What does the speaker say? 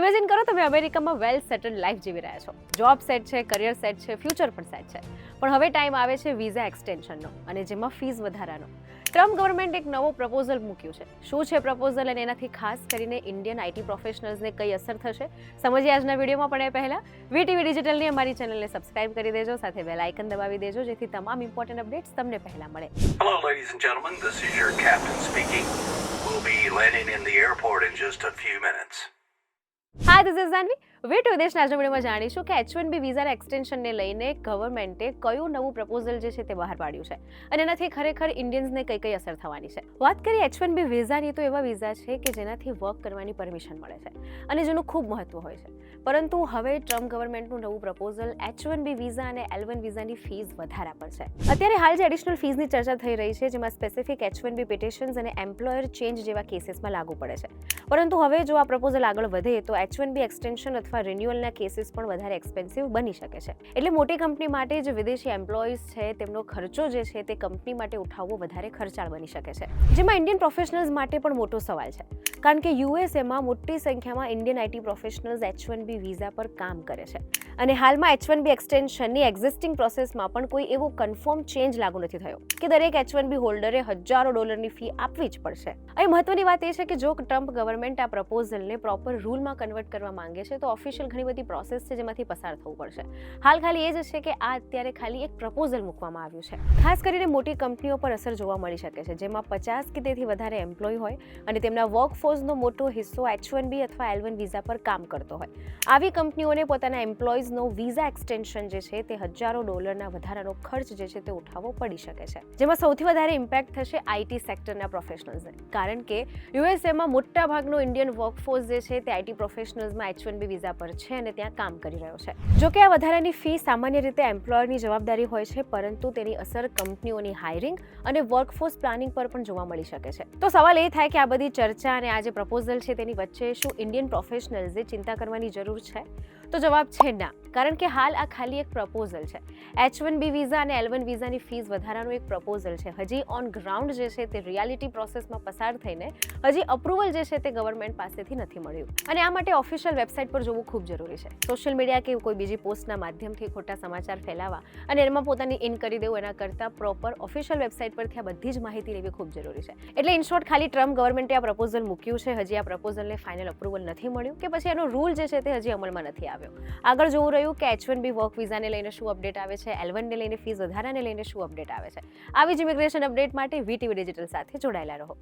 Imagine કરો તમે અમેરિકામાં વેલ સેટલ્ડ લાઈફ જીવી રહ્યા છો. જોબ સેટ છે, કરિયર સેટ છે, ફ્યુચર પણ સેટ છે. પણ હવે ટાઈમ આવે છે વિઝા એક્સટેન્શનનો અને જેમાં ફીસ વધારાનો. ટ્રમ્પ ગવર્મેન્ટ એક નવો પ્રપોઝલ મૂક્યું છે. શું છે પ્રપોઝલ અને એનાથી ખાસ કરીને ઇન્ડિયન આઈટી પ્રોફેશનલ્સને કઈ અસર થશે સમજીએ આજના વિડીયોમાં. પણ એ પહેલા વીટીવી ડિજિટલની અમારી ચેનલને સબસ્ક્રાઇબ કરી દેજો, સાથે બેલ આઇકન દબાવી દેજો જેથી તમામ ઇમ્પોર્ટન્ટ અપડેટ્સ તમને પહેલા મળે. Hello, ladies and gentlemen. This is your captain speaking. We'll be landing in the airport in just a few minutes. Hi, this is Janvi. Wait વિદેશના આજના વિડીયોમાં જાણીશું કે H1B વિઝાના એક્સટેન્શનને લઈને ગવર્મેન્ટે કયું નવું પ્રપોઝલ જે છે તે બહાર પાડ્યું છે અને એનાથી ખરેખર ઇન્ડિયન્સને કઈ કઈ અસર થવાની છે. વાત કરીએ H1B વિઝાની, તો એવા વિઝા છે કે જેનાથી વર્ક કરવાની પરમિશન મળે છે અને જેનું ખૂબ મહત્વ હોય છે. પરંતુ હવે ટ્રમ્પ ગવર્મેન્ટનું નવું પ્રપોઝલ H1B વિઝા અને L1 વિઝાની ફીસ વધારા પર છે. અત્યારે હાલ જે એડિશનલ ફીસની ચર્ચા થઈ રહી છે, જેમાં સ્પેસિફિક H1B પિટિશન્સ અને એમ્પ્લોયર ચેન્જ જેવા કેસીસમાં લાગુ પડે છે. પરંતુ હવે જો આ પ્રપોઝલ આગળ વધે તો H1B એક્સટેન્શન અથવા રિન્યુઅલના કેસીસ પણ વધારે એક્સપેન્સિવ બની શકે છે. એટલે મોટી કંપની માટે જે વિદેશી એમ્પ્લોઈઝ છે તેમનો ખર્ચો જે છે તે કંપની માટે ઉઠાવવો વધારે ખર્ચાળ બની શકે છે. જેમાં ઇન્ડિયન પ્રોફેશનલ્સ માટે પણ મોટો સવાલ છે, કારણ કે યુએસએમાં મોટી સંખ્યામાં Indian IT professionals H1B visa પર કામ કરે છે અને હાલમાં H1B એક્સટેન્શનની એક્ઝિસ્ટિંગ પ્રોસેસમાં પણ કોઈ એવો કન્ફર્મ ચેન્જ લાગુ નથી થયો કે દરેક H1B હોલ્ડરે હજારો ડોલરની ફી આપવી જ પડશે. અહીં મહત્વની વાત એ છે કે જો ટ્રમ્પ ગવર્મેન્ટ આ પ્રપોઝલને પ્રોપર રૂલમાં કન્વર્ટ કરવા માંગે છે તો ઓફિશિયલ ઘણી બધી પ્રોસેસ છે જેમાંથી પસાર થવું પડશે. હાલ ખાલી એ જ છે કે આ અત્યારે ખાલી એક પ્રપોઝલ મૂકવામાં આવ્યું છે. ખાસ કરીને મોટી કંપનીઓ પર અસર જોવા મળી શકે છે, જેમાં 50 કે તેથી વધારે એમ્પ્લોય હોય અને તેમના વર્કફોર્સનો મોટો હિસ્સો H1B અથવા L1 વિઝા પર કામ કરતો હોય. આવી કંપનીઓને પોતાના એમ્પ્લોઈઝનો વિઝા એક્સટેન્શન જે છે તે હજારો ડોલરના વધારાનો ખર્ચ જે છે તે ઉઠાવવો પડી શકે છે. જેમાં સૌથી વધારે ઇમ્પેક્ટ થશે આઈટી સેક્ટરના પ્રોફેશનલ્સને, કારણ કે યુએસએમાં મોટા ભાગનો ઇન્ડિયન વર્કફોર્સ જે છે તે આઈટી પ્રોફેશનલ્સમાં H1B વિઝા પર છે અને ત્યાં કામ કરી રહ્યો છે. જો કે આ વધારાની ફી સામાન્ય રીતે એમ્પ્લોયરની જવાબદારી હોય છે, પરંતુ તેની અસર કંપનીઓની હાયરિંગ અને વર્કફોર્સ પ્લાનિંગ પર પણ જોવા મળી શકે છે. તો સવાલ એ થાય કે આ બધી ચર્ચા અને આ જે પ્રપોઝલ છે તેની વચ્ચે શું ઇન્ડિયન પ્રોફેશનલ્સે ચિંતા કરવાની જરૂર છે? તો જવાબ છે ના, કારણ કે હાલ આ ખાલી એક પ્રપોઝલ છે. H1B વિઝા અને L1 વિઝાની ફીસ વધારાનો એક પ્રપોઝલ છે. હજી ઓન ગ્રાઉન્ડ જે છે તે રિયાલિટી પ્રોસેસમાં પસાર થઈને હજી અપ્રુવલ જે છે તે ગવર્મેન્ટ પાસેથી નથી મળ્યું અને આ માટે ઓફિશિયલ વેબસાઇટ પર જોવું ખૂબ જરૂરી છે. સોશિયલ મીડિયા કે કોઈ બીજી પોસ્ટના માધ્યમથી ખોટા સમાચાર ફેલાવવા અને એમાં પોતાની ઇન કરી દેવું એના કરતાં પ્રોપર ઓફિશિયલ વેબસાઇટ પરથી આ બધી જ માહિતી લેવી ખૂબ જરૂરી છે. એટલે ઇન શોર્ટ ખાલી ટ્રમ્પ ગવર્મેન્ટે આ પ્રપોઝલ મૂક્યું છે, હજી આ પ્રપોઝલને ફાઇનલ અપ્રુવલ નથી મળ્યું કે પછી એનો રૂલ જે છે તે હજી અમલમાં નથી આવ્યો. આગળ જોવું રહ્યું કે H1B વર્ક વિઝાને લઈને શું અપડેટ આવે છે, L1 ને લઈને ફીસ વધારાને લઈને શું અપડેટ આવે છે. આવી જ ઇમિગ્રેશન અપડેટ માટે વીટીવી ડિજિટલ સાથે જોડાયેલા રહો.